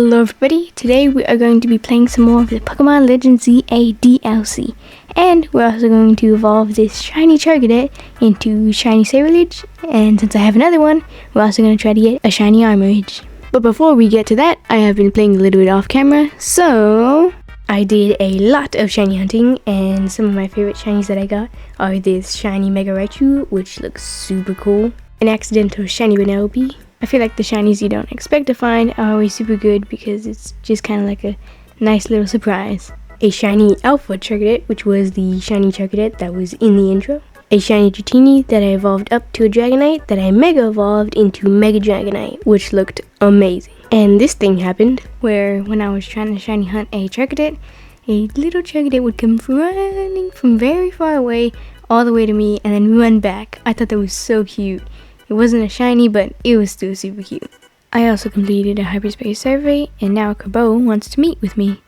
Hello everybody, today we are going to be playing some more of the Pokemon Legends ZA DLC. And we're also going to evolve this shiny Charcadet into shiny Ceruledge. And since I have another one, we're also going to try to get a shiny Armorage. But before we get to that, I have been playing a little bit off camera. So I did a lot of shiny hunting, and some of my favorite shinies that I got are this shiny Mega Raichu, which looks super cool. An accidental shiny Vanellope. I feel like the shinies you don't expect to find are always super good because it's just kind of like a nice little surprise. A shiny Alpha Charcadet, which was the shiny Charcadet that was in the intro. A shiny Dratini that I evolved up to a Dragonite that I Mega evolved into Mega Dragonite, which looked amazing. And this thing happened where when I was trying to shiny hunt a Charcadet, a little Charcadet would come running from very far away all the way to me and then run back. I thought that was so cute. It wasn't a shiny, but it was still super cute. I also completed a hyperspace survey, and now Cabot wants to meet with me.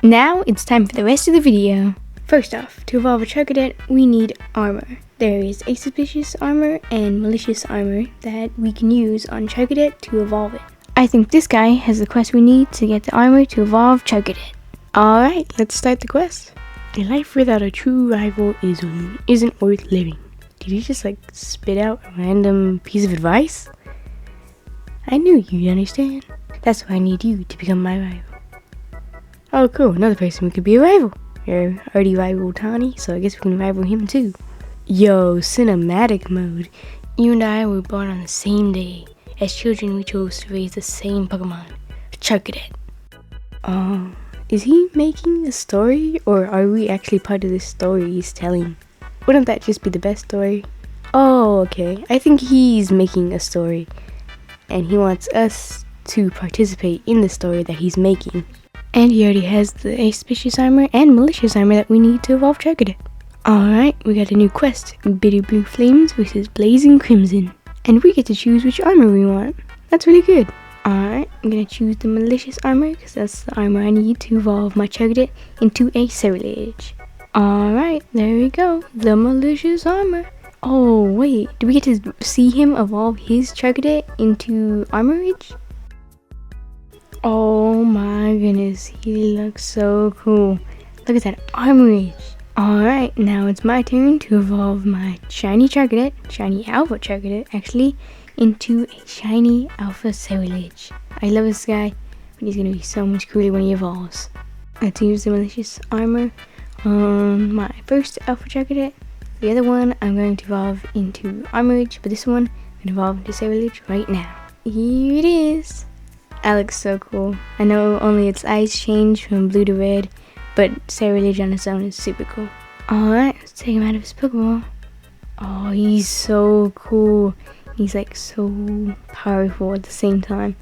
Now it's time for the rest of the video. First off, to evolve a Charcadet, we need armor. There is Auspicious armor and Malicious armor that we can use on Charcadet to evolve it. I think this guy has the quest we need to get the armor to evolve Charcadet. Alright, let's start the quest. A life without a true rival isn't worth living. Did you just spit out a random piece of advice? I knew you'd understand. That's why I need you to become my rival. Oh cool, another person we could be a rival. You're already rival Tawny, so I guess we can rival him too. Yo, cinematic mode. You and I were born on the same day. As children we chose to raise the same Pokemon, Charcadet. Oh, is he making a story, or are we actually part of this story he's telling? Wouldn't that just be the best story? Oh, okay. I think he's making a story, and he wants us to participate in the story that he's making. And he already has the Auspicious armor and Malicious armor that we need to evolve Charcadet. Alright, we got a new quest, Bitter Blue Flames versus Blazing Crimson. And we get to choose which armor we want. That's really good. Alright, I'm gonna choose the Malicious armor because that's the armor I need to evolve my Charcadet into a Ceruledge. Alright, there we go. The Malicious armor. Oh, wait. Do we get to see him evolve his Charcadet into Armorage? Oh my goodness. He looks so cool. Look at that Armorage. Alright, now it's my turn to evolve my shiny Charcadet, shiny Alpha Charcadet actually, into a shiny Alpha Ceruledge. I love this guy, but he's going to be so much cooler when he evolves. Let's use the Malicious armor on my first Alpha Charcadet. The other one I'm going to evolve into Armorage, but this one I'm going to evolve into Ceruledge right now. Here it is. That looks so cool. I know only its eyes change from blue to red, but Ceruledge on its own is super cool. Alright, let's take him out of his Pokeball. Oh, he's so cool. He's so powerful at the same time.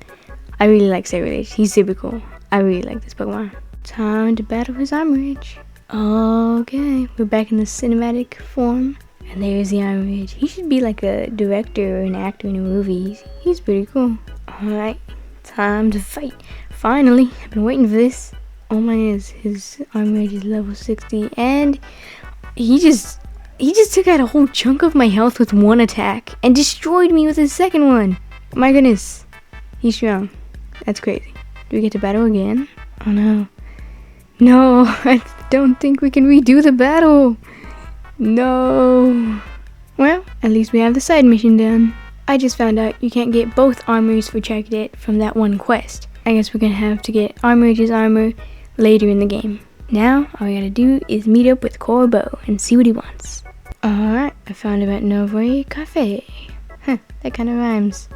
I really like Ceruledge. He's super cool. I really like this Pokemon. Time to battle his Armorage. Okay, we're back in the cinematic form, and there's the Armorage. He should be like a director or an actor in a movie. He's pretty cool. Alright, time to fight. Finally, I've been waiting for this. Oh my goodness, his Armorage is level 60, and he just took out a whole chunk of my health with one attack, and destroyed me with his second one. My goodness, he's strong. That's crazy. Do we get to battle again? Oh no. No, I don't think we can redo the battle. No. Well, at least we have the side mission done. I just found out you can't get both armors for Charcadet from that one quest. I guess we're gonna have to get Armorage's armor later in the game. Now, all we gotta do is meet up with Corbo and see what he wants. Alright, I found him at Novre Cafe. Huh, that kinda rhymes.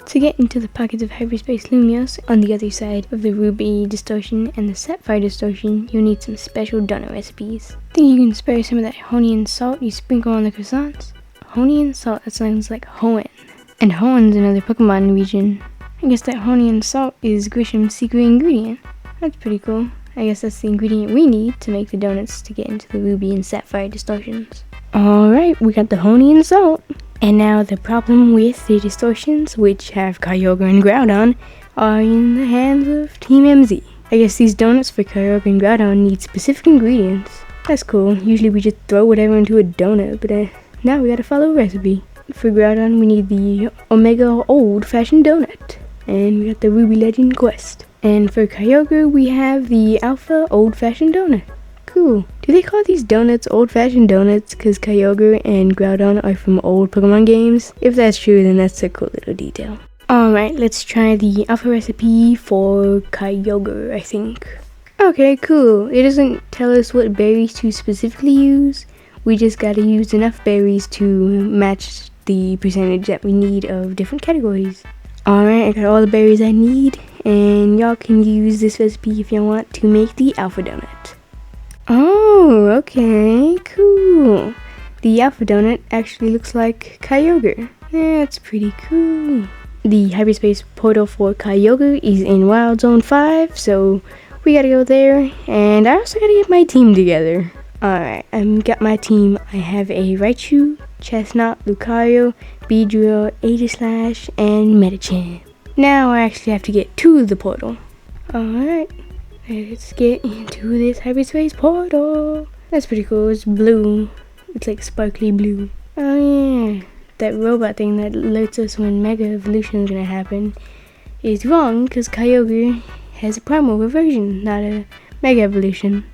To get into the pockets of Hyperspace Lumios on the other side of the Ruby Distortion and the Sapphire Distortion, you'll need some special donut recipes. Think you can spare some of that honey and salt you sprinkle on the croissants? Honey and salt, that sounds like Hoenn. And Hoenn's another Pokemon region. I guess that honey and salt is Grisham's secret ingredient. That's pretty cool. I guess that's the ingredient we need to make the donuts to get into the Ruby and Sapphire Distortions. Alright, we got the honey and salt. And now the problem with the distortions, which have Kyogre and Groudon, are in the hands of Team MZ. I guess these donuts for Kyogre and Groudon need specific ingredients. That's cool. Usually we just throw whatever into a donut, but now we gotta follow a recipe. For Groudon we need the Omega Old Fashioned Donut. And we got the Ruby Legend quest. And for Kyogre, we have the Alpha Old-Fashioned Donut. Cool. Do they call these donuts old-fashioned donuts because Kyogre and Groudon are from old Pokemon games? If that's true, then that's a cool little detail. Alright, let's try the alpha recipe for Kyogre, I think. Okay, cool. It doesn't tell us what berries to specifically use. We just gotta use enough berries to match the percentage that we need of different categories. Alright, I got all the berries I need, and y'all can use this recipe if you want to make the alpha donut. Oh, okay, cool. The alpha donut actually looks like Kyogre. That's pretty cool. The hyperspace portal for Kyogre is in Wild Zone 5, so we gotta go there. And I also gotta get my team together. Alright, I've got my team. I have a Raichu, Chestnut, Lucario, Beedrill, Aegislash, and Medicham. Now I actually have to get to the portal. Alright. Let's get into this hyperspace portal. That's pretty cool. It's blue. It's like sparkly blue. Oh yeah. That robot thing that alerts us when Mega Evolution is gonna happen is wrong because Kyogre has a primal reversion, not a Mega Evolution.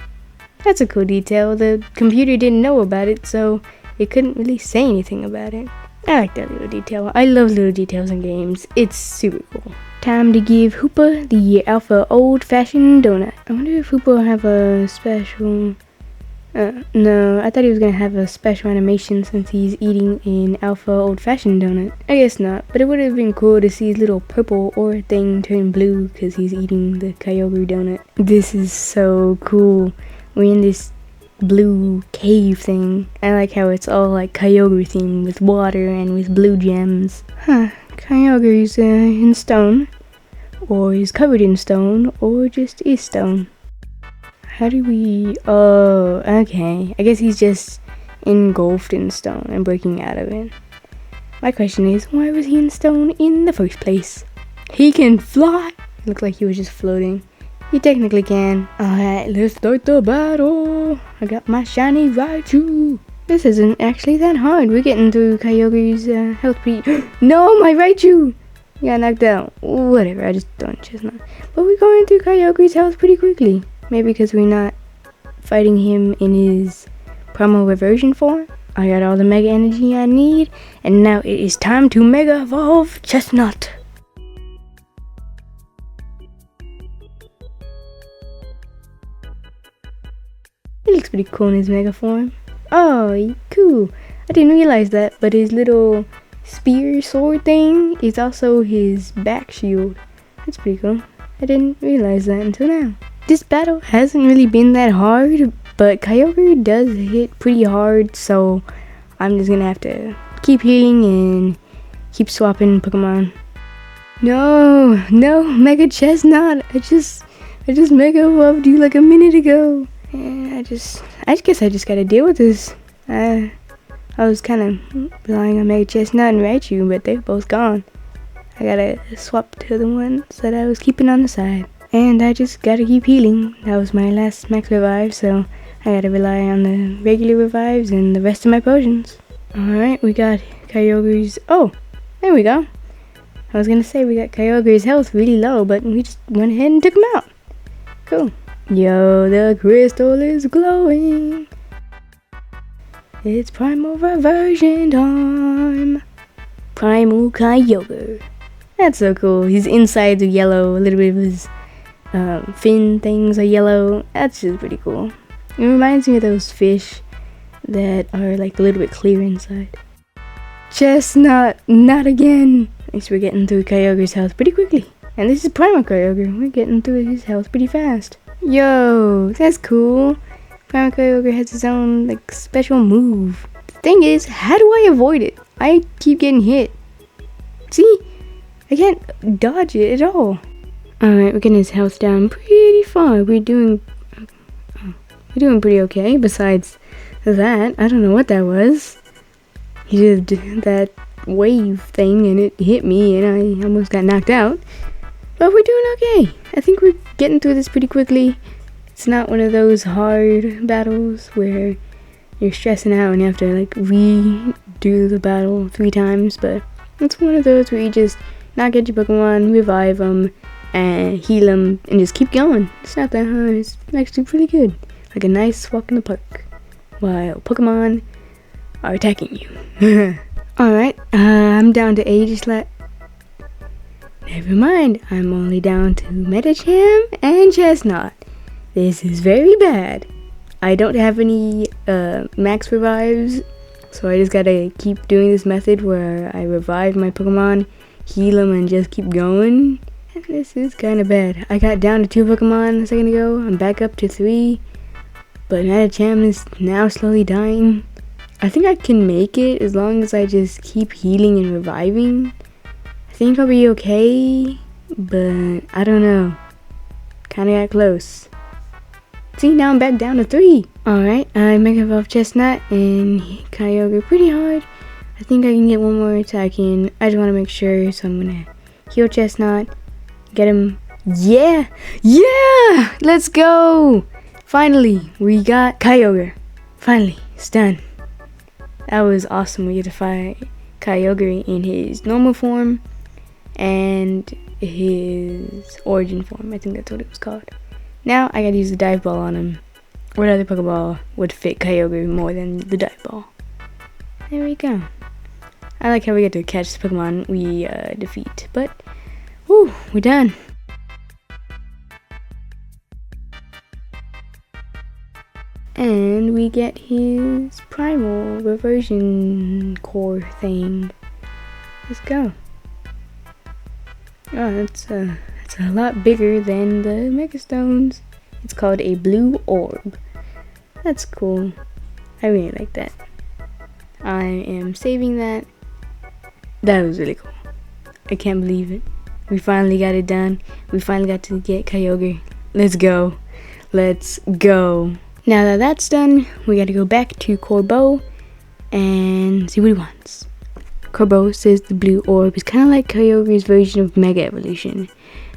That's a cool detail. The computer didn't know about it, so it couldn't really say anything about it. I like that little detail. I love little details in games. It's super cool. Time to give Hoopa the Alpha Old-Fashioned Donut. I wonder if Hoopa will have a special... no, I thought he was gonna have a special animation since he's eating an Alpha Old-Fashioned Donut. I guess not, but it would have been cool to see his little purple aura thing turn blue because he's eating the Kyogre donut. This is so cool. We're in this blue cave thing. I like how it's all like Kyogre themed with water and with blue gems. Huh, Kyogre's in stone, or he's covered in stone, or just is stone. How do we... oh, okay. I guess he's just engulfed in stone and breaking out of it. My question is, why was he in stone in the first place? He can fly! It looked like he was just floating. He technically can. Alright, let's start the battle! I got my shiny Raichu! This isn't actually that hard. We're getting through Kyogre's health pretty... No, my Raichu! He got knocked out. Whatever, I just don't Chestnut. But we're going through Kyogre's health pretty quickly. Maybe because we're not fighting him in his primal reversion form. I got all the Mega Energy I need. And now it is time to Mega Evolve Chestnut. He looks pretty cool in his Mega form. Oh, cool. I didn't realize that, but his little spear sword thing is also his back shield. That's pretty cool. I didn't realize that until now. This battle hasn't really been that hard, but Kyogre does hit pretty hard, so I'm just gonna have to keep healing and keep swapping Pokemon. No, Mega Chestnut. I just Mega Evolved you like a minute ago. And I guess I just gotta deal with this. I was kind of relying on Mega Chestnut and Raichu, but they're both gone. I gotta swap to the ones that I was keeping on the side. And I just gotta keep healing. That was my last max revive, so I gotta rely on the regular revives and the rest of my potions. Alright, we got Kyogre's... oh, there we go. I was gonna say we got Kyogre's health really low, but we just went ahead and took him out. Cool. Yo, the crystal is glowing. It's primal reversion time. Primal Kyogre. That's so cool. His insides are yellow. A little bit of his fin things are yellow. That's just pretty cool. It reminds me of those fish that are like a little bit clear inside. Chestnut, not again. Thanks for getting through Kyogre's health pretty quickly. And this is Primal Kyogre. We're getting through his health pretty fast. Yo, that's cool. Primal Kyogre has his own like special move. The thing is, how do I avoid it? I keep getting hit. See? I can't dodge it at all. Alright, we're getting his health down pretty far. We're doing pretty okay. Besides that, I don't know what that was. He did that wave thing and it hit me and I almost got knocked out. But we're doing okay. I think we're getting through this pretty quickly. It's not one of those hard battles where you're stressing out and you have to like redo the battle 3 times. But it's one of those where you just knock out your Pokemon, revive them, and heal him and just keep going. It's not that hard. It's actually pretty good. Like a nice walk in the park while Pokemon are attacking you. Alright, I'm down to Aegislash. Never mind, I'm only down to Metacham and Chestnut. This is very bad. I don't have any max revives, so I just gotta keep doing this method where I revive my Pokemon, heal them, and just keep going. And this is kinda bad. I got down to 2 Pokemon a second ago. I'm back up to 3, but Metacham is now slowly dying. I think I can make it as long as I just keep healing and reviving. I think I'll be okay, but I don't know. Kinda got close. See, now I'm back down to 3. Alright, I Mega Evolve Chestnut and Kyogre pretty hard. I think I can get one more attack in. I just want to make sure, so I'm gonna heal Chestnut. Get him. Yeah! Yeah! Let's go! Finally, we got Kyogre. Finally, it's done. That was awesome. We get to fight Kyogre in his normal form and his origin form. I think that's what it was called. Now I gotta use the dive ball on him. What other Pokeball would fit Kyogre more than the dive ball? There we go. I like how we get to catch the Pokemon we defeat. But, whew, we're done. And we get his primal reversion core thing. Let's go. Oh, that's a lot bigger than the Mega Stones. It's called a blue orb. That's cool. I really like that. I am saving that. That was really cool. I can't believe it. We finally got it done. We finally got to get Kyogre. Let's go. Let's go. Now that that's done, we gotta go back to Corbeau and see what he wants. Corbeau says the blue orb is kind of like Kyogre's version of Mega Evolution,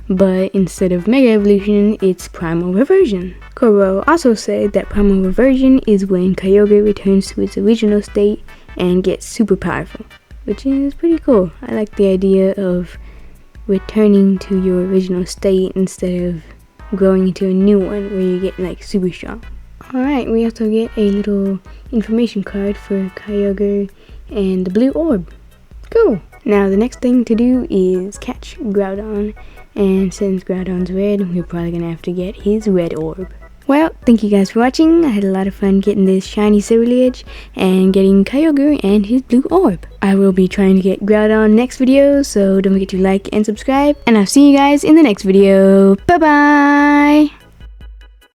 but instead of Mega Evolution, it's Primal Reversion. Corbeau also said that Primal Reversion is when Kyogre returns to its original state and gets super powerful, which is pretty cool. I like the idea of returning to your original state instead of growing into a new one where you get like super strong. Alright, we also get a little information card for Kyogre and the blue orb. Cool! Now the next thing to do is catch Groudon, and since Groudon's red, we're probably gonna have to get his red orb. Well, thank you guys for watching. I had a lot of fun getting this shiny Ceruledge and getting Kyogre and his blue orb. I will be trying to get Groudon next video, so don't forget to like and subscribe, and I'll see you guys in the next video. Bye bye!